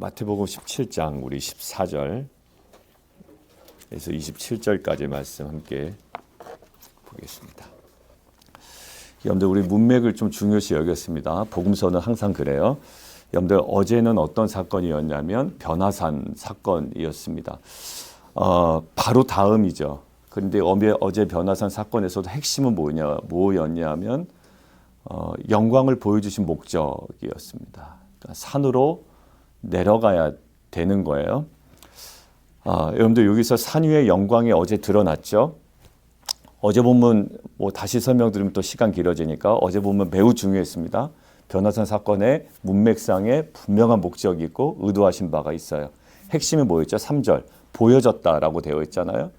마태복음 17장 우리 14절에서 27절까지 말씀 함께 보겠습니다. 여러분들 우리 문맥을 좀 중요시 여겼습니다. 복음서는 항상 그래요. 여러분들 어제는 어떤 사건이었냐면 변화산 사건이었습니다. 바로 다음이죠. 그런데 어제 변화산 사건에서도 핵심은 뭐였냐면 영광을 보여주신 목적이었습니다. 그러니까 산으로 내려가야 되는 거예요. 여러분들 여기서 산 위의 영광이 어제 드러났죠. 어제 본문 다시 설명드리면 또 시간 길어지니까 어제 본문 매우 중요했습니다. 변화산 사건의 문맥상에 분명한 목적이 있고 의도하신 바가 있어요. 핵심이 뭐였죠? 3절 보여졌다라고 되어 있잖아요.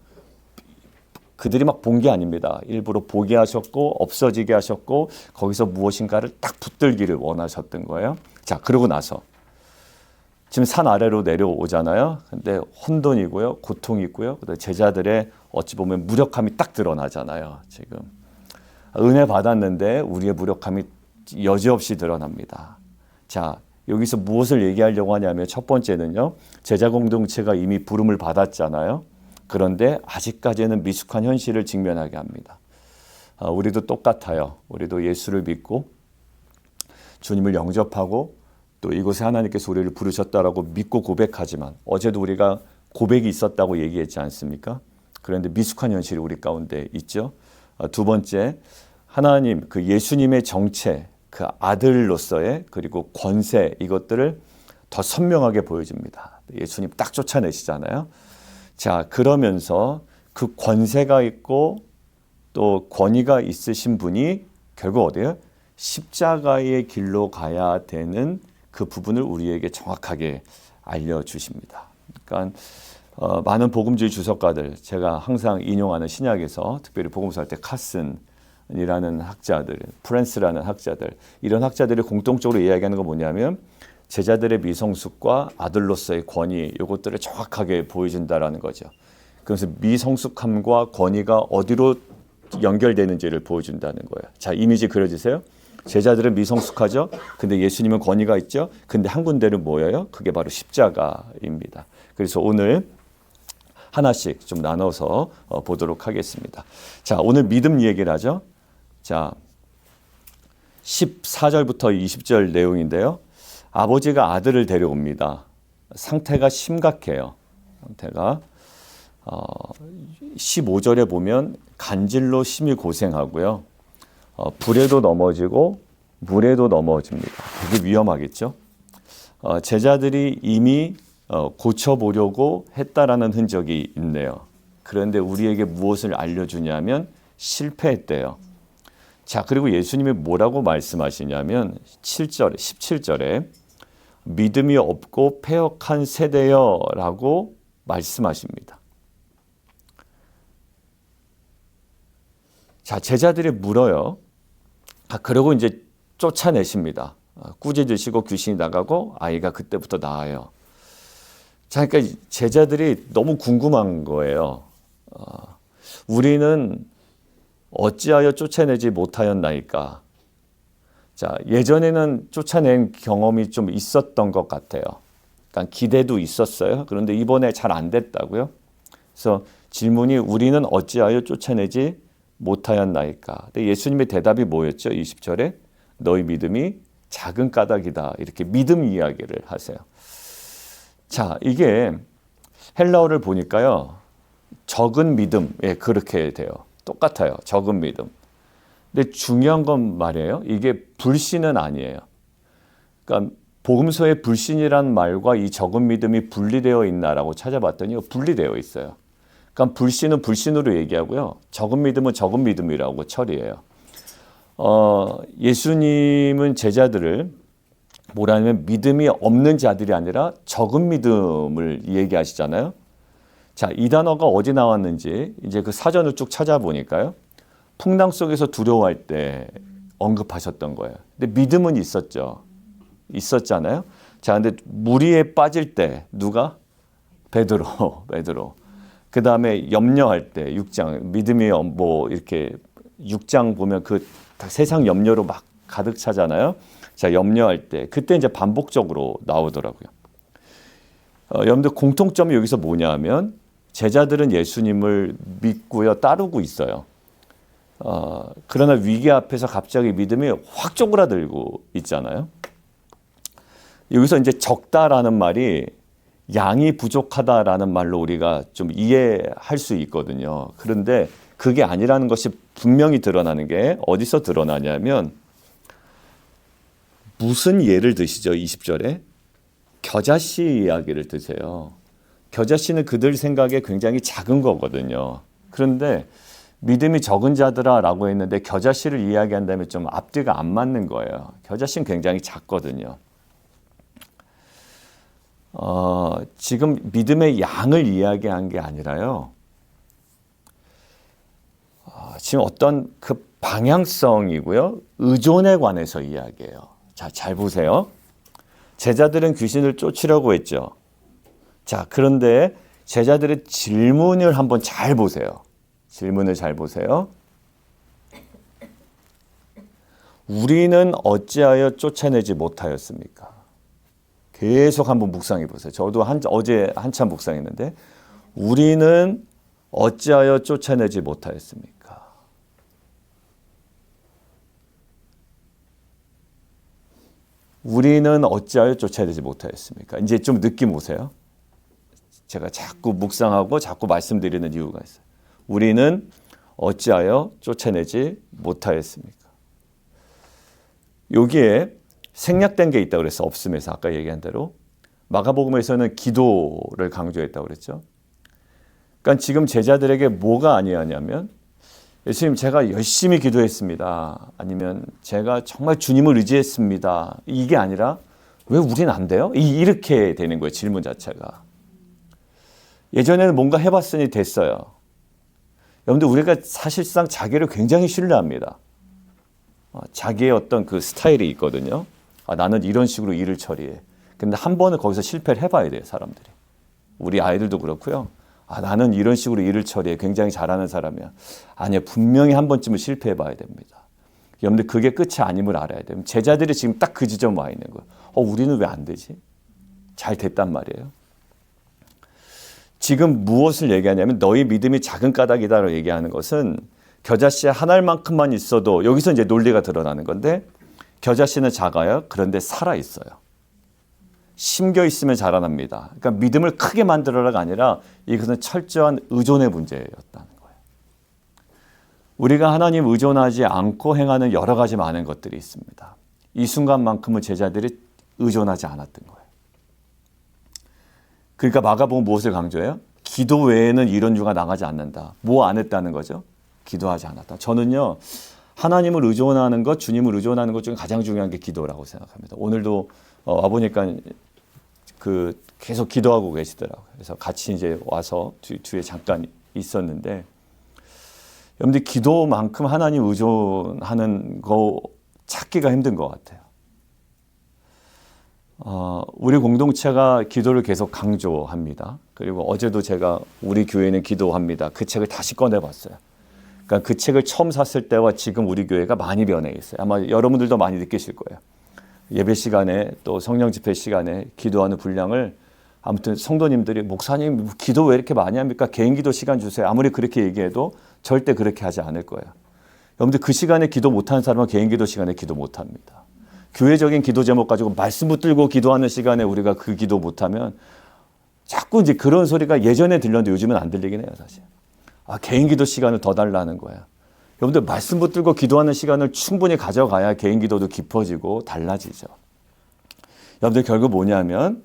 그들이 막 본 게 아닙니다. 일부러 보게 하셨고 없어지게 하셨고 거기서 무엇인가를 딱 붙들기를 원하셨던 거예요. 자, 그러고 나서 지금 산 아래로 내려오잖아요. 근데 혼돈이고요, 고통이 있고요. 제자들의 어찌 보면 무력함이 딱 드러나잖아요. 지금 은혜 받았는데 우리의 무력함이 여지없이 드러납니다. 자, 여기서 무엇을 얘기하려고 하냐면 첫 번째는요, 제자 공동체가 이미 부름을 받았잖아요. 그런데 아직까지는 미숙한 현실을 직면하게 합니다. 우리도 똑같아요. 우리도 예수를 믿고 주님을 영접하고 또 이곳에 하나님께서 우리를 부르셨다라고 믿고 고백하지만 어제도 우리가 고백이 있었다고 얘기했지 않습니까? 그런데 미숙한 현실이 우리 가운데 있죠. 두 번째, 하나님 그 예수님의 정체, 그 아들로서의 그리고 권세 이것들을 더 선명하게 보여줍니다. 예수님 딱 쫓아내시잖아요. 자, 그러면서 그 권세가 있고 또 권위가 있으신 분이 결국 어디에요? 십자가의 길로 가야 되는 그 부분을 우리에게 정확하게 알려주십니다. 그러니까 많은 복음주의 주석가들, 제가 항상 인용하는 신약에서 특별히 복음서 할 때 카슨이라는 학자들, 프랜스라는 학자들, 이런 학자들이 공통적으로 이야기하는 건 뭐냐면 제자들의 미성숙과 아들로서의 권위 이것들을 정확하게 보여준다라는 거죠. 그래서 미성숙함과 권위가 어디로 연결되는지를 보여준다는 거예요. 자, 이미지 그려주세요. 제자들은 미성숙하죠. 근데 예수님은 권위가 있죠. 근데 한 군데는 뭐예요? 그게 바로 십자가입니다. 그래서 오늘 하나씩 좀 나눠서 보도록 하겠습니다. 자, 오늘 믿음 얘기를 하죠. 자, 14절부터 20절 내용인데요. 아버지가 아들을 데려옵니다. 상태가 심각해요. 상태가 15절에 보면 간질로 심히 고생하고요. 불에도 넘어지고 물에도 넘어집니다. 되게 위험하겠죠. 제자들이 이미 고쳐보려고 했다라는 흔적이 있네요. 그런데 우리에게 무엇을 알려주냐면 실패했대요. 자, 그리고 예수님이 뭐라고 말씀하시냐면 17절에 믿음이 없고 패역한 세대여라고 말씀하십니다. 자, 제자들이 물어요. 그러고 이제 쫓아내십니다. 꾸짖으시고 귀신이 나가고 아이가 그때부터 나아요. 자, 그러니까 제자들이 너무 궁금한 거예요. 우리는 어찌하여 쫓아내지 못하였나이까? 자, 예전에는 쫓아낸 경험이 좀 있었던 것 같아요. 그러니까 기대도 있었어요. 그런데 이번에 잘 안 됐다고요. 그래서 질문이 우리는 어찌하여 쫓아내지 못하였나이까? 근데 예수님의 대답이 뭐였죠? 20절에 너희 믿음이 작은 까닭이다. 이렇게 믿음 이야기를 하세요. 자, 이게 헬라어를 보니까요. 적은 믿음, 그렇게 돼요. 똑같아요. 적은 믿음. 근데 중요한 건 말이에요. 이게 불신은 아니에요. 그러니까 복음서의 불신이란 말과 이 적은 믿음이 분리되어 있나라고 찾아봤더니 분리되어 있어요. 그러니까 불신은 불신으로 얘기하고요. 적은 믿음은 적은 믿음이라고 처리해요. 예수님은 제자들을 뭐라면 믿음이 없는 자들이 아니라 적은 믿음을 얘기하시잖아요. 자, 이 단어가 어디 나왔는지 이제 그 사전을 쭉 찾아보니까요. 풍랑 속에서 두려워할 때 언급하셨던 거예요. 근데 믿음은 있었잖아요. 자, 근데 물 위에 빠질 때 누가? 베드로. 그 다음에 염려할 때 6장 믿음이 이렇게 6장 보면 그 세상 염려로 막 가득 차잖아요. 자, 염려할 때 그때 이제 반복적으로 나오더라고요. 여러분들 공통점이 여기서 뭐냐 하면 제자들은 예수님을 믿고요, 따르고 있어요. 그러나 위기 앞에서 갑자기 믿음이 확 쪼그라들고 있잖아요. 여기서 이제 적다라는 말이 양이 부족하다라는 말로 우리가 좀 이해할 수 있거든요. 그런데 그게 아니라는 것이 분명히 드러나는 게 어디서 드러나냐면 무슨 예를 드시죠? 20절에 겨자씨 이야기를 드세요. 겨자씨는 그들 생각에 굉장히 작은 거거든요. 그런데 믿음이 적은 자들아 라고 했는데 겨자씨를 이야기한다면 좀 앞뒤가 안 맞는 거예요. 겨자씨는 굉장히 작거든요. 지금 믿음의 양을 이야기한 게 아니라요. 지금 어떤 그 방향성이고요. 의존에 관해서 이야기해요. 자, 잘 보세요. 제자들은 귀신을 쫓으려고 했죠. 자, 그런데 제자들의 질문을 한번 잘 보세요. 질문을 잘 보세요. 우리는 어찌하여 쫓아내지 못하였습니까? 계속 한번 묵상해 보세요. 저도 어제 한참 묵상했는데 우리는 어찌하여 쫓아내지 못하였습니까? 우리는 어찌하여 쫓아내지 못하였습니까? 이제 좀 느낌 오세요? 제가 자꾸 묵상하고 자꾸 말씀드리는 이유가 있어요. 우리는 어찌하여 쫓아내지 못하였습니까? 여기에 생략된 게 있다고 그랬어. 없음에서 아까 얘기한 대로. 마가복음에서는 기도를 강조했다고 그랬죠. 그러니까 지금 제자들에게 뭐가 아니하냐면 예수님 제가 열심히 기도했습니다. 아니면 제가 정말 주님을 의지했습니다. 이게 아니라 왜 우린 안 돼요? 이렇게 되는 거예요. 질문 자체가. 예전에는 뭔가 해봤으니 됐어요. 여러분들 우리가 사실상 자기를 굉장히 신뢰합니다. 자기의 어떤 그 스타일이 있거든요. 나는 이런 식으로 일을 처리해. 근데 한 번은 거기서 실패를 해봐야 돼요. 사람들이. 우리 아이들도 그렇고요. 나는 이런 식으로 일을 처리해. 굉장히 잘하는 사람이야. 아니요. 분명히 한 번쯤은 실패해봐야 됩니다. 여러분들 그게 끝이 아님을 알아야 돼요. 제자들이 지금 딱 그 지점 와 있는 거예요. 우리는 왜 안 되지? 잘 됐단 말이에요. 지금 무엇을 얘기하냐면 너희 믿음이 작은 까닭이다라고 얘기하는 것은 겨자씨 한 알만큼만 있어도 여기서 이제 논리가 드러나는 건데 겨자씨는 작아요. 그런데 살아 있어요. 심겨 있으면 자라납니다. 그러니까 믿음을 크게 만들어라가 아니라 이것은 철저한 의존의 문제였다는 거예요. 우리가 하나님 의존하지 않고 행하는 여러 가지 많은 것들이 있습니다. 이 순간만큼은 제자들이 의존하지 않았던 거예요. 그러니까 마가복음 무엇을 강조해요? 기도 외에는 이런 유가 나가지 않는다. 뭐 안 했다는 거죠? 기도하지 않았다. 저는요. 하나님을 의존하는 것, 주님을 의존하는 것 중에 가장 중요한 게 기도라고 생각합니다. 오늘도 와보니까 계속 기도하고 계시더라고요. 그래서 같이 이제 와서 뒤에 잠깐 있었는데 여러분들 기도만큼 하나님 의존하는 거 찾기가 힘든 것 같아요. 우리 공동체가 기도를 계속 강조합니다. 그리고 어제도 제가 우리 교회는 기도합니다. 그 책을 다시 꺼내봤어요. 그러니까 그 책을 처음 샀을 때와 지금 우리 교회가 많이 변해 있어요. 아마 여러분들도 많이 느끼실 거예요. 예배 시간에 또 성령 집회 시간에 기도하는 분량을 아무튼 성도님들이 목사님 기도 왜 이렇게 많이 합니까? 개인 기도 시간 주세요. 아무리 그렇게 얘기해도 절대 그렇게 하지 않을 거예요. 여러분들 그 시간에 기도 못하는 사람은 개인 기도 시간에 기도 못합니다. 교회적인 기도 제목 가지고 말씀 붙들고 기도하는 시간에 우리가 그 기도 못하면 자꾸 이제 그런 소리가 예전에 들렸는데 요즘은 안 들리긴 해요, 사실. 개인 기도 시간을 더 달라는 거야. 여러분들 말씀 붙들고 기도하는 시간을 충분히 가져가야 개인 기도도 깊어지고 달라지죠. 여러분들 결국 뭐냐면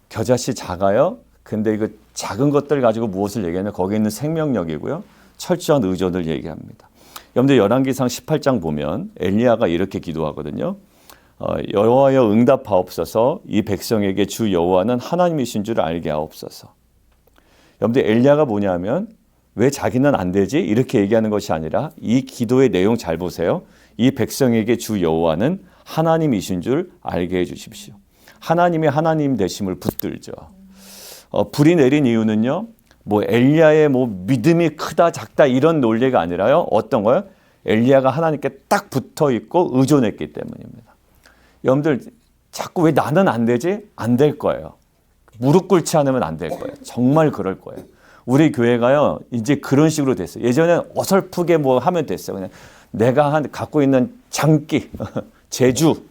겨자씨 작아요. 근데 이거 작은 것들 가지고 무엇을 얘기하냐면 거기에 있는 생명력이고요. 철저한 의존을 얘기합니다. 여러분들 열왕기상 18장 보면 엘리야가 이렇게 기도하거든요. 여호와여 응답하옵소서. 이 백성에게 주 여호와는 하나님이신 줄 알게 하옵소서. 여러분들 엘리야가 뭐냐면 왜 자기는 안 되지? 이렇게 얘기하는 것이 아니라 이 기도의 내용 잘 보세요. 이 백성에게 주 여호와는 하나님이신 줄 알게 해 주십시오. 하나님이 하나님 되심을 붙들죠. 불이 내린 이유는요. 엘리야의 믿음이 크다 작다 이런 논리가 아니라요. 어떤 거요? 엘리야가 하나님께 딱 붙어 있고 의존했기 때문입니다. 여러분들 자꾸 왜 나는 안 되지? 안 될 거예요. 무릎 꿇지 않으면 안 될 거예요. 정말 그럴 거예요. 우리 교회가요, 이제 그런 식으로 됐어요. 예전에는 어설프게 뭐 하면 됐어요. 그냥 내가 갖고 있는 장기, 재주,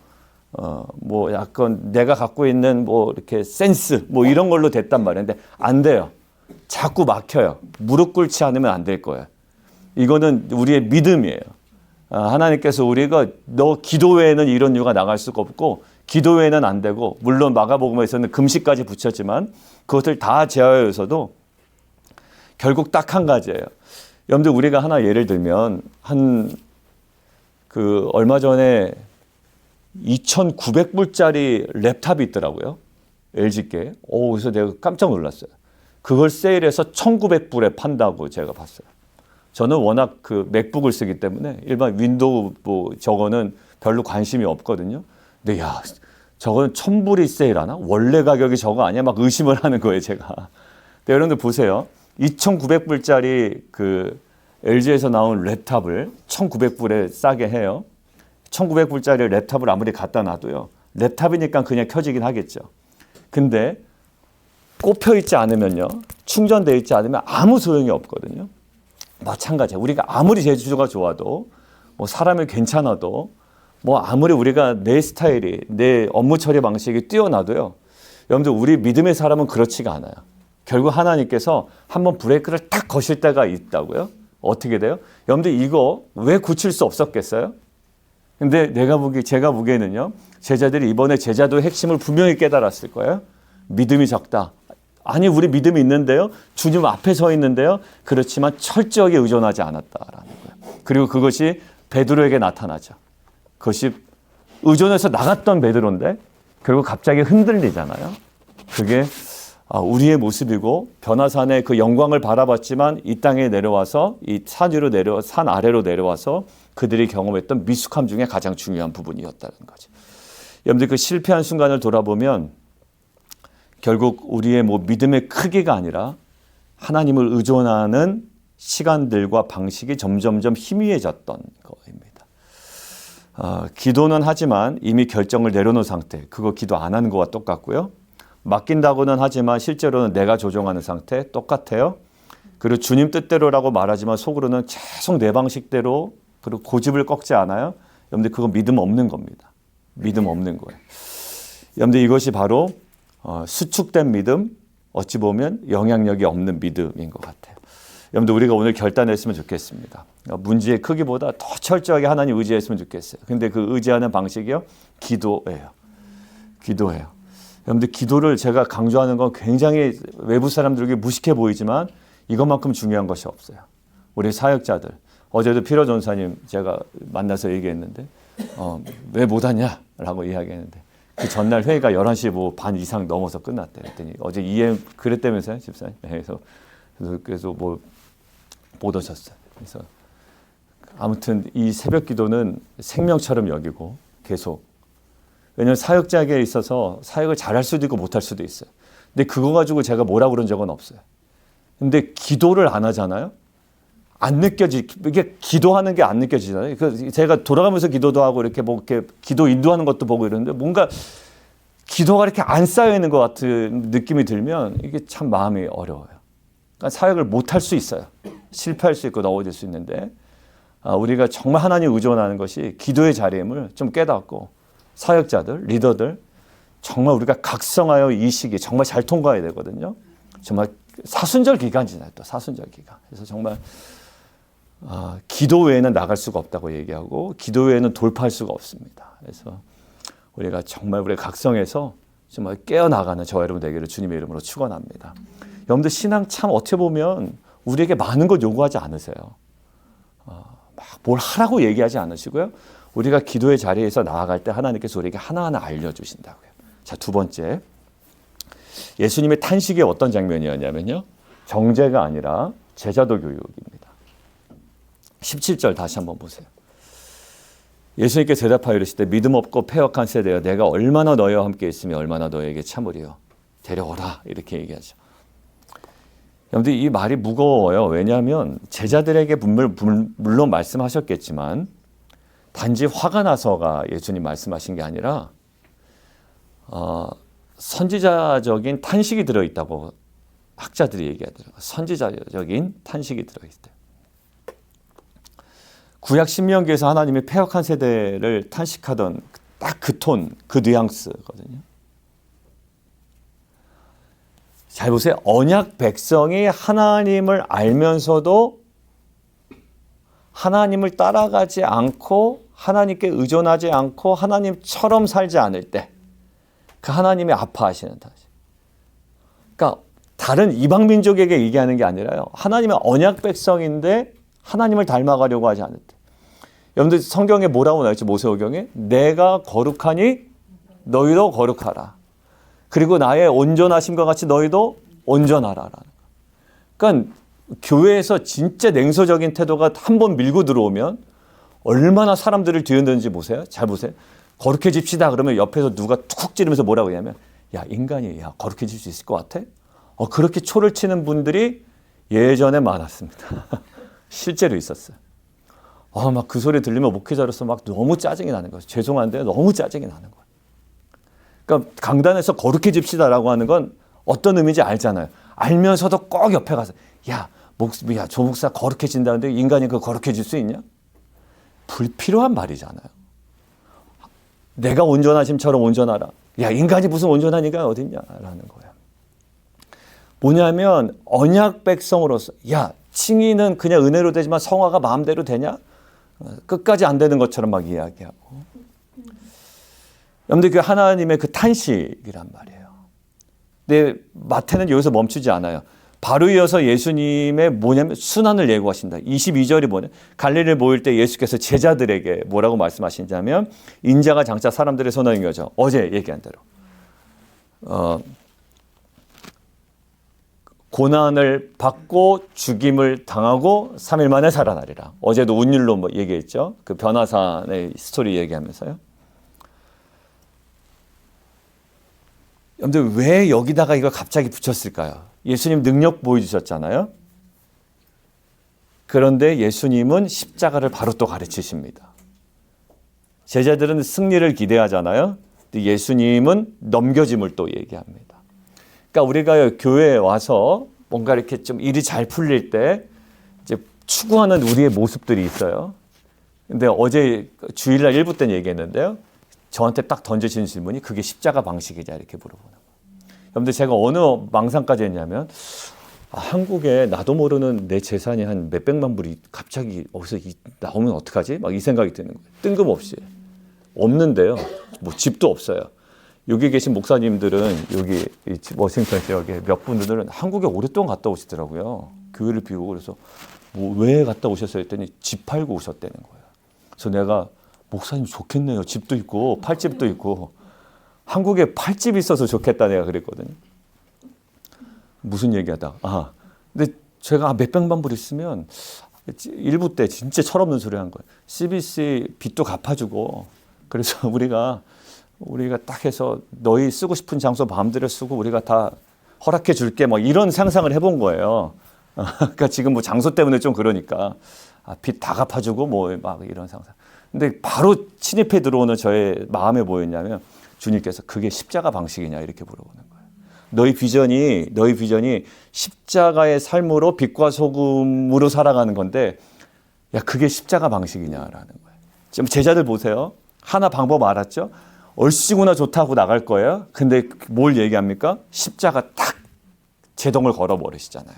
뭐 약간 내가 갖고 있는 뭐 이렇게 센스, 뭐 이런 걸로 됐단 말이에요. 근데 안 돼요. 자꾸 막혀요. 무릎 꿇지 않으면 안 될 거예요. 이거는 우리의 믿음이에요. 하나님께서 우리가 너 기도 외에는 이런 이유가 나갈 수가 없고 기도 외에는 안 되고, 물론 마가복음에서는 금식까지 붙였지만 그것을 다 제하여서도 결국 딱 한 가지예요. 여러분들 우리가 하나 예를 들면 얼마 전에 2,900불짜리 랩탑이 있더라고요. LG께. 그래서 내가 깜짝 놀랐어요. 그걸 세일해서 1,900불에 판다고 제가 봤어요. 저는 워낙 그 맥북을 쓰기 때문에 일반 윈도우 뭐 저거는 별로 관심이 없거든요. 근데 야, 저거는 1,000불이 세일하나? 원래 가격이 저거 아니야? 막 의심을 하는 거예요, 제가. 근데 여러분들 보세요. 2,900불짜리 그 LG에서 나온 랩탑을 1,900불에 싸게 해요. 1,900불짜리 랩탑을 아무리 갖다 놔도요, 랩탑이니까 그냥 켜지긴 하겠죠. 근데 꼽혀 있지 않으면요, 충전되어 있지 않으면 아무 소용이 없거든요. 마찬가지예요. 우리가 아무리 재주가 좋아도, 뭐 사람이 괜찮아도, 뭐 아무리 우리가 내 스타일이, 내 업무 처리 방식이 뛰어나도요, 여러분들 우리 믿음의 사람은 그렇지가 않아요. 결국 하나님께서 한번 브레이크를 딱 거실 때가 있다고요. 어떻게 돼요? 여러분들 이거 왜 고칠 수 없었겠어요? 근데 제가 보기에는요, 제자들이 이번에 제자도의 핵심을 분명히 깨달았을 거예요. 믿음이 적다. 아니, 우리 믿음이 있는데요, 주님 앞에 서 있는데요, 그렇지만 철저하게 의존하지 않았다라는 거예요. 그리고 그것이 베드로에게 나타나죠. 그것이 의존해서 나갔던 베드로인데 결국 갑자기 흔들리잖아요. 그게 우리의 모습이고, 변화산의 그 영광을 바라봤지만 이 땅에 내려와서, 이 산 아래로 내려와서 그들이 경험했던 미숙함 중에 가장 중요한 부분이었다는 거죠. 여러분들 그 실패한 순간을 돌아보면 결국 우리의 뭐 믿음의 크기가 아니라 하나님을 의존하는 시간들과 방식이 점점점 희미해졌던 거입니다. 기도는 하지만 이미 결정을 내려놓은 상태, 그거 기도 안 하는 거와 똑같고요. 맡긴다고는 하지만 실제로는 내가 조종하는 상태 똑같아요. 그리고 주님 뜻대로라고 말하지만 속으로는 계속 내 방식대로, 그리고 고집을 꺾지 않아요. 여러분들 그건 믿음 없는 겁니다. 믿음 없는 거예요. 여러분들 이것이 바로 수축된 믿음, 어찌 보면 영향력이 없는 믿음인 것 같아요. 여러분들 우리가 오늘 결단했으면 좋겠습니다. 문제의 크기보다 더 철저하게 하나님 의지했으면 좋겠어요. 근데 그 의지하는 방식이요, 기도예요. 기도예요. 여러분들 기도를 제가 강조하는 건 굉장히 외부 사람들에게 무식해 보이지만 이것만큼 중요한 것이 없어요. 우리 사역자들, 어제도 피로 전사님 제가 만나서 얘기했는데 왜 못하냐 라고 이야기했는데, 그 전날 회의가 11시 뭐 반 이상 넘어서 끝났대. 그랬더니 어제 EM 그랬다면서요, 집사님. 그래서 뭐 못 오셨어요. 그래서 아무튼 이 새벽 기도는 생명처럼 여기고 계속, 왜냐하면 사역자에게 있어서 사역을 잘할 수도 있고 못할 수도 있어요. 근데 그거 가지고 제가 뭐라 그런 적은 없어요. 근데 기도를 안 하잖아요. 이게 기도하는 게 안 느껴지잖아요. 제가 돌아가면서 기도도 하고 이렇게 뭐 이렇게 기도 인도하는 것도 보고 이러는데 뭔가 기도가 이렇게 안 쌓여 있는 것 같은 느낌이 들면 이게 참 마음이 어려워요. 그러니까 사역을 못 할 수 있어요. 실패할 수 있고 넘어질 수 있는데, 우리가 정말 하나님 의존하는 것이 기도의 자리임을 좀 깨닫고, 사역자들, 리더들 정말 우리가 각성하여 이 시기 정말 잘 통과해야 되거든요. 정말 사순절 기간이잖아요. 또 사순절 기간. 그래서 정말 기도 외에는 나갈 수가 없다고 얘기하고, 기도 외에는 돌파할 수가 없습니다. 그래서 우리가 정말 우리 각성해서 정말 깨어나가는 저와 여러분 되기를 주님의 이름으로 축원합니다. 여러분들 신앙 참 어떻게 보면 우리에게 많은 것 요구하지 않으세요. 막 뭘 하라고 얘기하지 않으시고요. 우리가 기도의 자리에서 나아갈 때 하나님께서 우리에게 하나하나 알려주신다고요. 자, 두 번째, 예수님의 탄식이 어떤 장면이었냐면요, 정죄가 아니라 제자도 교육입니다. 17절 다시 한번 보세요. 예수님께서 대답하여 이르시되 믿음 없고 패역한 세대여, 내가 얼마나 너희와 함께 있으며 얼마나 너희에게 참으리요. 데려오라, 이렇게 얘기하죠. 여러분들 이 말이 무거워요. 왜냐하면 제자들에게 물론 말씀하셨겠지만 단지 화가 나서가 예수님 말씀하신 게 아니라 선지자적인 탄식이 들어있다고 학자들이 얘기하더라고요. 선지자적인 탄식이 들어있대요. 구약 신명기에서 하나님이 패역한 세대를 탄식하던 딱 그 톤, 그 뉘앙스거든요. 잘 보세요. 언약 백성이 하나님을 알면서도 하나님을 따라가지 않고 하나님께 의존하지 않고 하나님처럼 살지 않을 때 그 하나님이 아파하시는 탓. 그러니까 다른 이방 민족에게 얘기하는 게 아니라요. 하나님의 언약 백성인데 하나님을 닮아가려고 하지 않을 때. 여러분들 성경에 뭐라고 나와 있죠? 모세오경에 내가 거룩하니 너희도 거룩하라. 그리고 나의 온전하심과 같이 너희도 온전하라라는 거. 그러니까 교회에서 진짜 냉소적인 태도가 한번 밀고 들어오면 얼마나 사람들을 뒤흔드는지 보세요. 잘 보세요. 거룩해집시다 그러면 옆에서 누가 툭 찌르면서 뭐라고 하냐면 야 인간이 야 거룩해질 수 있을 것 같아? 그렇게 초를 치는 분들이 예전에 많았습니다. 실제로 있었어요. 막 그 소리 들리면 목회자로서 막 너무 짜증이 나는 거예요. 죄송한데 너무 짜증이 나는 거예요. 그러니까 강단에서 거룩해집시다라고 하는 건 어떤 의미인지 알잖아요. 알면서도 꼭 옆에 가서 야 조 목사 거룩해진다는데 인간이 그 거룩해질 수 있냐? 불필요한 말이잖아요. 내가 온전하심처럼 온전하라. 야 인간이 무슨 온전한 인간이 어딨냐라는 거예요. 뭐냐면 언약 백성으로서 야 칭의는 그냥 은혜로 되지만 성화가 마음대로 되냐? 끝까지 안 되는 것처럼 막 이야기하고. 여러분들 그 하나님의 그 탄식이란 말이에요. 근데 마태는 여기서 멈추지 않아요. 바로 이어서 예수님의 뭐냐면 순환을 예고하신다. 22절이 뭐냐? 갈릴리를 모일 때 예수께서 제자들에게 뭐라고 말씀하시냐면 인자가 장차 사람들의 손에 넘겨져. 어제 얘기한 대로. 고난을 받고 죽임을 당하고 3일 만에 살아나리라. 어제도 운율로 뭐 얘기했죠. 그 변화산의 스토리 얘기하면서요. 여러분들 왜 여기다가 이걸 갑자기 붙였을까요? 예수님 능력 보여주셨잖아요. 그런데 예수님은 십자가를 바로 또 가르치십니다. 제자들은 승리를 기대하잖아요. 근데 예수님은 넘겨짐을 또 얘기합니다. 그러니까 우리가 교회에 와서 뭔가 이렇게 좀 일이 잘 풀릴 때 이제 추구하는 우리의 모습들이 있어요. 근데 어제 주일날 1부 때 얘기했는데요. 저한테 딱 던져진 질문이 그게 십자가 방식이냐 이렇게 물어보는 거예요. 여러분들 제가 어느 망상까지 했냐면 한국에 나도 모르는 내 재산이 한 몇백만 불이 갑자기 어디서 나오면 어떡하지? 막 이 생각이 드는 거예요. 뜬금없이. 없는데요. 뭐 집도 없어요. 여기 계신 목사님들은 여기 워싱턴 지역에 몇 분들은 한국에 오랫동안 갔다 오시더라고요. 교회를 비우고 그래서 뭐 왜 갔다 오셨어요? 했더니 집 팔고 오셨다는 거예요. 그래서 내가 목사님 좋겠네요. 집도 있고 팔집도 있고 한국에 팔집이 있어서 좋겠다 내가 그랬거든요. 무슨 얘기하다. 근데 제가 몇백만 불 있으면 일부 때 진짜 철없는 소리 한 거예요. CBC 빚도 갚아주고 그래서 우리가 딱 해서 너희 쓰고 싶은 장소 마음대로 쓰고 우리가 다 허락해 줄게 뭐 이런 상상을 해본 거예요. 그러니까 지금 뭐 장소 때문에 좀 그러니까 빚 다 갚아주고 뭐 막 이런 상상. 근데 바로 침입해 들어오는 저의 마음에 뭐였냐면 주님께서 그게 십자가 방식이냐 이렇게 물어보는 거예요. 너희 비전이 십자가의 삶으로 빛과 소금으로 살아가는 건데 야 그게 십자가 방식이냐라는 거예요. 지금 제자들 보세요. 하나 방법 알았죠? 얼씨구나 좋다고 나갈 거예요. 근데 뭘 얘기합니까? 십자가 딱 제동을 걸어버리시잖아요.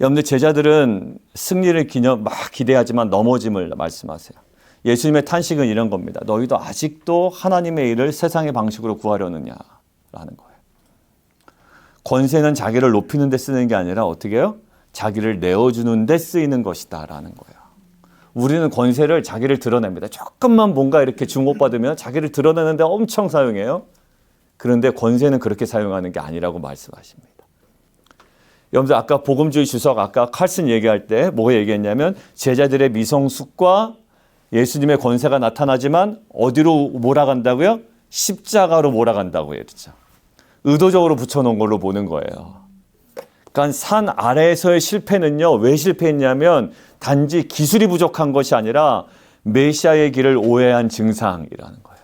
여러분들 제자들은 승리를 막 기대하지만 넘어짐을 말씀하세요. 예수님의 탄식은 이런 겁니다. 너희도 아직도 하나님의 일을 세상의 방식으로 구하려느냐라는 거예요. 권세는 자기를 높이는 데 쓰는 게 아니라 어떻게 해요? 자기를 내어주는 데 쓰이는 것이다라는 거예요. 우리는 권세를 자기를 드러냅니다. 조금만 뭔가 이렇게 주목받으면 자기를 드러내는데 엄청 사용해요. 그런데 권세는 그렇게 사용하는 게 아니라고 말씀하십니다. 여러분들 아까 복음주의 주석 아까 칼슨 얘기할 때 뭐가 얘기했냐면 제자들의 미성숙과 예수님의 권세가 나타나지만 어디로 몰아간다고요? 십자가로 몰아간다고 했죠. 의도적으로 붙여놓은 걸로 보는 거예요. 그러니까 산 아래에서의 실패는요. 왜 실패했냐면 단지 기술이 부족한 것이 아니라 메시아의 길을 오해한 증상이라는 거예요.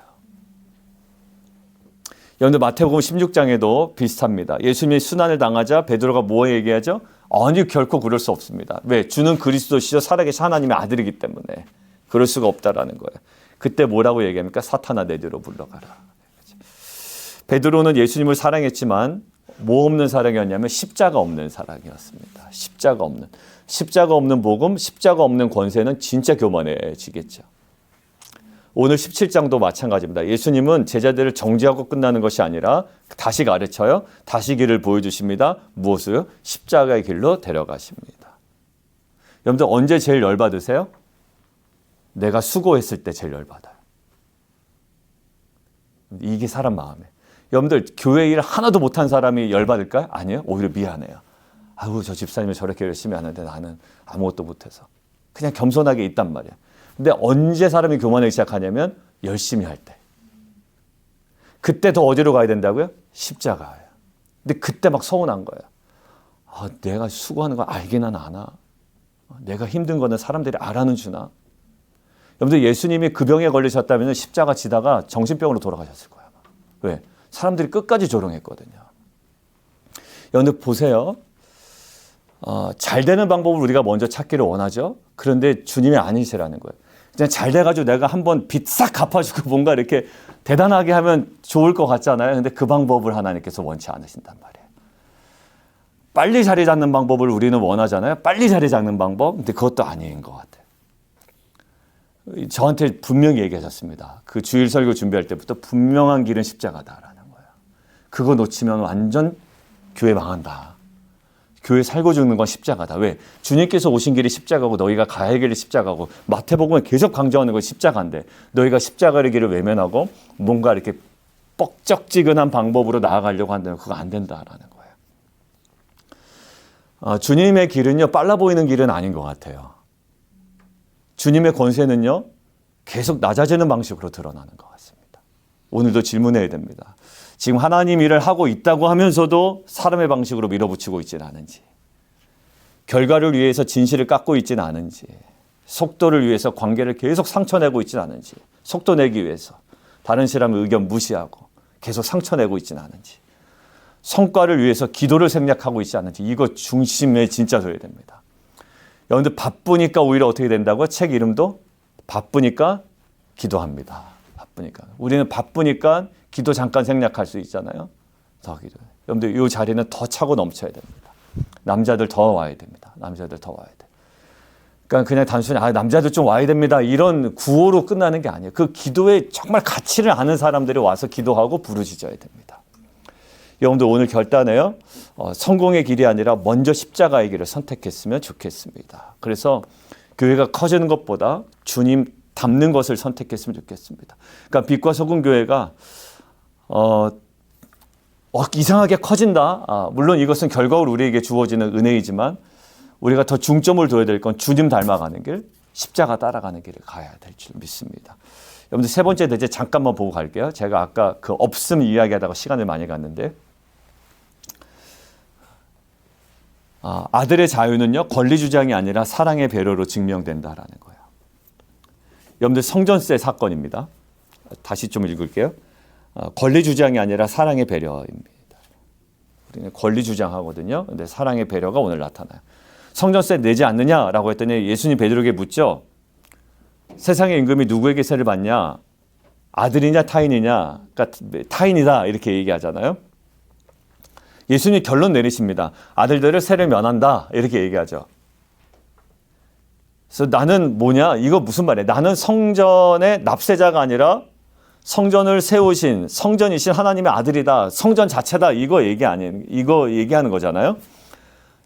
여러분들 마태복음 16장에도 비슷합니다. 예수님이 순환을 당하자 베드로가 뭐 얘기하죠? 아니 결코 그럴 수 없습니다. 왜? 주는 그리스도시요 살아계신 하나님의 아들이기 때문에 그럴 수가 없다라는 거예요. 그때 뭐라고 얘기합니까? 사탄아 내 뒤로 물러가라. 베드로는 예수님을 사랑했지만 뭐 없는 사랑이었냐면 십자가 없는 사랑이었습니다. 십자가 없는 복음, 십자가 없는 권세는 진짜 교만해지겠죠. 오늘 17장도 마찬가지입니다. 예수님은 제자들을 정죄하고 끝나는 것이 아니라 다시 가르쳐요. 다시 길을 보여주십니다. 무엇을요? 십자가의 길로 데려가십니다. 여러분들 언제 제일 열받으세요? 내가 수고했을 때 제일 열받아요. 이게 사람 마음이에요. 여러분들 교회 일 하나도 못한 사람이 열받을까요? 아니에요. 오히려 미안해요. 아우 저 집사님이 저렇게 열심히 하는데 나는 아무것도 못해서. 그냥 겸손하게 있단 말이에요. 근데 언제 사람이 교만하기 시작하냐면 열심히 할 때. 그때 더 어디로 가야 된다고요? 십자가예요. 근데 그때 막 서운한 거예요. 아, 내가 수고하는 거 알기는 아나. 내가 힘든 거는 사람들이 알아는 주나. 여러분들 예수님이 그 병에 걸리셨다면 십자가 지다가 정신병으로 돌아가셨을 거예요. 왜? 사람들이 끝까지 조롱했거든요. 여러분들 보세요. 잘 되는 방법을 우리가 먼저 찾기를 원하죠. 그런데 주님이 아니시라는 거예요. 그냥 잘 돼가지고 내가 한번 빚 싹 갚아주고 뭔가 이렇게 대단하게 하면 좋을 것 같잖아요. 근데 그 방법을 하나님께서 원치 않으신단 말이에요. 빨리 자리 잡는 방법을 우리는 원하잖아요. 빨리 자리 잡는 방법. 근데 그것도 아닌 것 같아요. 저한테 분명히 얘기하셨습니다. 그 주일 설교 준비할 때부터 분명한 길은 십자가다라는 거예요. 그거 놓치면 완전 교회 망한다. 교회 살고 죽는 건 십자가다. 왜? 주님께서 오신 길이 십자가고 너희가 가야 할 길이 십자가고 마태복음에 계속 강조하는 건 십자가인데 너희가 십자가의 길을 외면하고 뭔가 이렇게 뻑적지근한 방법으로 나아가려고 한다면 그거 안 된다라는 거예요. 주님의 길은요 빨라 보이는 길은 아닌 것 같아요. 주님의 권세는요 계속 낮아지는 방식으로 드러나는 것 같습니다. 오늘도 질문해야 됩니다. 지금 하나님 일을 하고 있다고 하면서도 사람의 방식으로 밀어붙이고 있지는 않은지, 결과를 위해서 진실을 깎고 있지는 않은지, 속도를 위해서 관계를 계속 상처내고 있지는 않은지, 속도 내기 위해서 다른 사람의 의견 무시하고 계속 상처내고 있지는 않은지, 성과를 위해서 기도를 생략하고 있지 않은지, 이거 중심에 진짜 둬야 됩니다. 여러분들 바쁘니까 오히려 어떻게 된다고요? 책 이름도 바쁘니까 기도합니다. 바쁘니까. 우리는 바쁘니까 기도 잠깐 생략할 수 있잖아요. 더 기도해. 여러분들 이 자리는 더 차고 넘쳐야 됩니다. 남자들 더 와야 됩니다. 남자들 더 와야 돼. 그러니까 그냥 단순히 남자들 좀 와야 됩니다. 이런 구호로 끝나는 게 아니에요. 그 기도에 정말 가치를 아는 사람들이 와서 기도하고 부르짖어야 됩니다. 여러분들 오늘 결단해요. 성공의 길이 아니라 먼저 십자가의 길을 선택했으면 좋겠습니다. 그래서 교회가 커지는 것보다 주님 닮는 것을 선택했으면 좋겠습니다. 그러니까 빛과 소금 교회가 이상하게 커진다. 물론 이것은 결과로 우리에게 주어지는 은혜이지만 우리가 더 중점을 둬야 될 건 주님 닮아가는 길, 십자가 따라가는 길을 가야 될 줄 믿습니다. 여러분들 세 번째 대제 잠깐만 보고 갈게요. 제가 아까 그 없음 이야기하다가 시간을 많이 갔는데 아들의 자유는요 권리 주장이 아니라 사랑의 배려로 증명된다라는 거예요. 여러분들 성전세 사건입니다. 다시 좀 읽을게요. 권리 주장이 아니라 사랑의 배려입니다. 우리는 권리 주장하거든요. 근데 사랑의 배려가 오늘 나타나요. 성전세 내지 않느냐라고 했더니 예수님 베드로에게 묻죠. 세상의 임금이 누구에게 세를 받냐? 아들이냐 타인이냐? 그러니까 타인이다 이렇게 얘기하잖아요. 예수님이 결론 내리십니다. 아들들을 세를 면한다 이렇게 얘기하죠. 그래서 나는 뭐냐? 이거 무슨 말이야? 나는 성전의 납세자가 아니라 성전을 세우신 성전이신 하나님의 아들이다. 성전 자체다. 이거 얘기하는 거잖아요.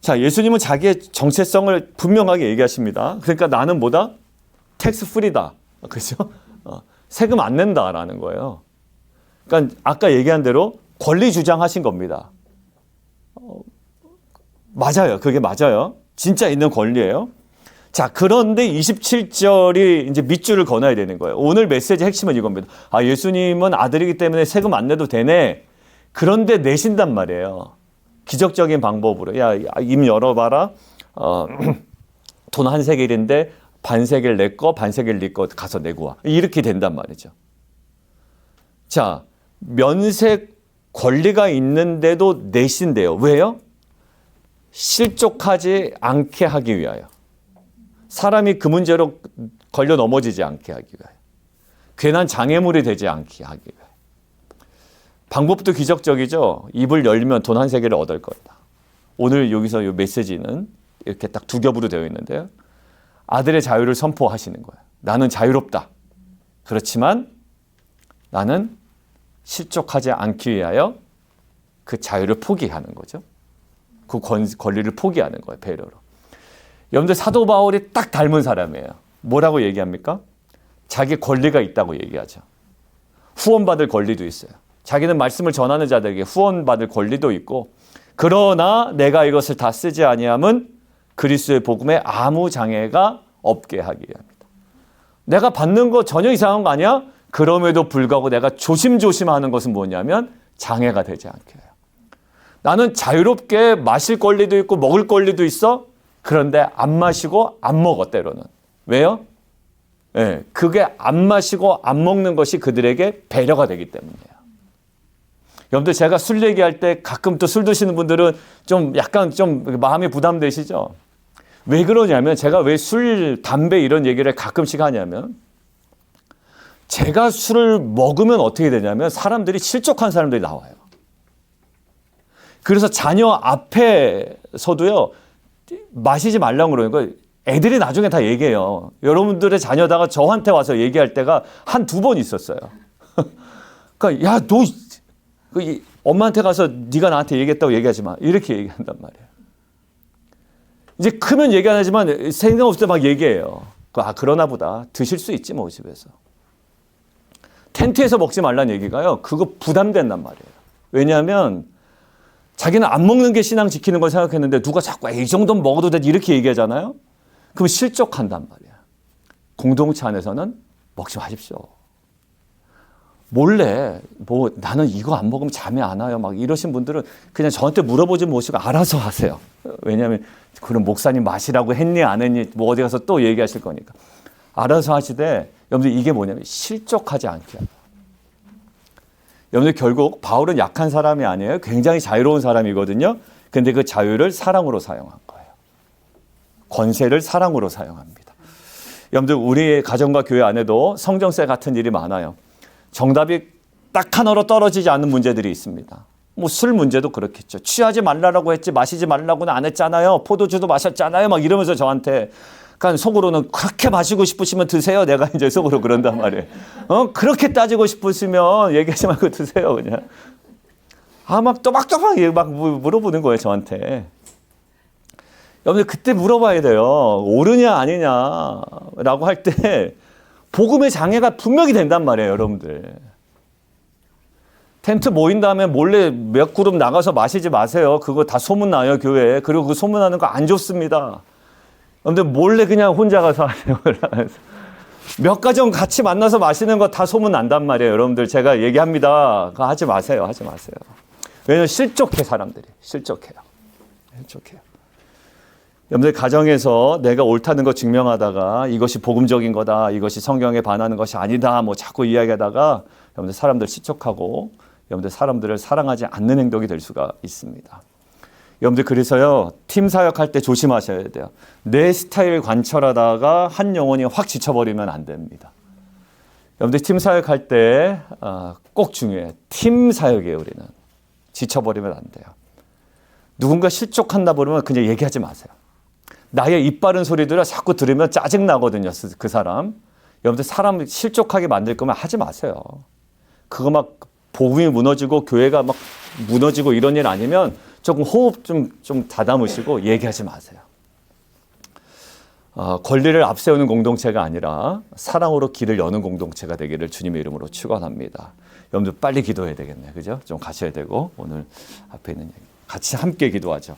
자, 예수님은 자기의 정체성을 분명하게 얘기하십니다. 그러니까 나는 뭐다? 텍스 프리다. 그렇죠? 세금 안 낸다라는 거예요. 그러니까 아까 얘기한 대로 권리 주장하신 겁니다. 맞아요. 그게 맞아요. 진짜 있는 권리예요. 자, 그런데 27절이 이제 밑줄을 그어놔야 되는 거예요. 오늘 메시지 핵심은 이겁니다. 예수님은 아들이기 때문에 세금 안 내도 되네. 그런데 내신단 말이에요. 기적적인 방법으로. 야, 입 열어봐라. 돈 한 세겔인데 반 세겔 내 거, 반 세겔 네 거 가서 내고 와. 이렇게 된단 말이죠. 자, 면세 권리가 있는데도 내신대요. 왜요? 실족하지 않게 하기 위하여. 사람이 그 문제로 걸려 넘어지지 않게 하기 위하여. 괜한 장애물이 되지 않게 하기 위하여. 방법도 기적적이죠. 입을 열면 돈 한 세개를 얻을 거다. 오늘 여기서 이 메시지는 이렇게 딱 두 겹으로 되어 있는데요. 아들의 자유를 선포하시는 거예요. 나는 자유롭다. 그렇지만 나는 실족하지 않기 위하여 그 자유를 포기하는 거죠. 그 권리를 포기하는 거예요. 배려로. 여러분들 사도 바울이 딱 닮은 사람이에요. 뭐라고 얘기합니까? 자기 권리가 있다고 얘기하죠. 후원받을 권리도 있어요. 자기는 말씀을 전하는 자들에게 후원받을 권리도 있고, 그러나 내가 이것을 다 쓰지 아니함은 그리스도의 복음에 아무 장애가 없게 하기 위함이다. 내가 받는 거 전혀 이상한 거 아니야? 그럼에도 불구하고 내가 조심조심하는 것은 뭐냐면 장애가 되지 않게 해요. 나는 자유롭게 마실 권리도 있고 먹을 권리도 있어. 그런데 안 마시고 안 먹어, 때로는. 왜요? 네, 그게 안 마시고 안 먹는 것이 그들에게 배려가 되기 때문이에요. 여러분들, 제가 술 얘기할 때 가끔 또 술 드시는 분들은 좀 약간 좀 마음이 부담되시죠? 왜 그러냐면, 제가 왜 술, 담배 이런 얘기를 가끔씩 하냐면, 제가 술을 먹으면 어떻게 되냐면 사람들이 실족한 사람들이 나와요. 그래서 자녀 앞에서도요, 마시지 말라고 그러는 거예요. 애들이 나중에 다 얘기해요. 여러분들의 자녀다가 저한테 와서 얘기할 때가 한두 번 있었어요. 그러니까 야, 너 엄마한테 가서 네가 나한테 얘기했다고 얘기하지 마. 이렇게 얘기한단 말이에요. 이제 크면 얘기 안 하지만 생각 없을 때 막 얘기해요. 그러나 보다. 드실 수 있지 뭐 집에서. 텐트에서 먹지 말라는 얘기가요. 그거 부담된단 말이에요. 왜냐하면 자기는 안 먹는 게 신앙 지키는 걸 생각했는데 누가 자꾸 이 정도는 먹어도 돼 이렇게 얘기하잖아요. 그럼 실족한단 말이에요. 공동체 안에서는 먹지 마십시오. 몰래 뭐 나는 이거 안 먹으면 잠이 안 와요 막 이러신 분들은 그냥 저한테 물어보지 마시고 알아서 하세요. 왜냐하면 그럼 목사님 마시라고 했니 안 했니 뭐 어디 가서 또 얘기하실 거니까. 알아서 하시되, 여러분들 이게 뭐냐면 실족하지 않게 해요. 여러분들 결국 바울은 약한 사람이 아니에요. 굉장히 자유로운 사람이거든요. 근데 그 자유를 사랑으로 사용한 거예요. 권세를 사랑으로 사용합니다. 여러분들 우리의 가정과 교회 안에도 성정세 같은 일이 많아요. 정답이 딱 하나로 떨어지지 않는 문제들이 있습니다. 뭐 술 문제도 그렇겠죠. 취하지 말라고 했지 마시지 말라고는 안 했잖아요. 포도주도 마셨잖아요. 막 이러면서 저한테, 그러니까 속으로는 그렇게 마시고 싶으시면 드세요. 내가 이제 속으로 그런단 말이에요. 그렇게 따지고 싶으시면 얘기하지 말고 드세요. 그냥. 막 또박또박 막 물어보는 거예요, 저한테. 여러분들 그때 물어봐야 돼요. 옳으냐 아니냐라고 할 때 복음의 장애가 분명히 된단 말이에요, 여러분들. 텐트 모인 다음에 몰래 몇 그룹 나가서 마시지 마세요. 그거 다 소문나요, 교회에. 그리고 그 소문나는 거 안 좋습니다. 근데 몰래 그냥 혼자 가서 하세요. 몇 가정 같이 만나서 마시는 거 다 소문난단 말이에요, 여러분들. 제가 얘기합니다. 그거 하지 마세요. 하지 마세요. 왜냐면 실족해, 사람들이. 실족해요. 여러분들 가정에서 내가 옳다는 거 증명하다가 이것이 복음적인 거다, 이것이 성경에 반하는 것이 아니다, 뭐 자꾸 이야기하다가 여러분들 사람들 실족하고 여러분들 사람들을 사랑하지 않는 행동이 될 수가 있습니다. 여러분들 그래서요, 팀 사역할 때 조심하셔야 돼요. 내 스타일 관철하다가 한 영혼이 확 지쳐버리면 안 됩니다. 여러분들 팀 사역할 때 꼭 중요해요. 팀 사역이에요, 우리는. 지쳐버리면 안 돼요. 누군가 실족한다 그러면 그냥 얘기하지 마세요. 나의 입 바른 소리들을 자꾸 들으면 짜증나거든요, 그 사람. 여러분들 사람 실족하게 만들 거면 하지 마세요. 그거 막 복음이 무너지고 교회가 막 무너지고 이런 일 아니면 조금 호흡 좀 다담으시고 얘기하지 마세요. 권리를 앞세우는 공동체가 아니라 사랑으로 길을 여는 공동체가 되기를 주님의 이름으로 축원합니다. 여러분들 빨리 기도해야 되겠네요. 그죠? 좀 가셔야 되고 오늘 앞에 있는 얘기 같이 함께 기도하죠.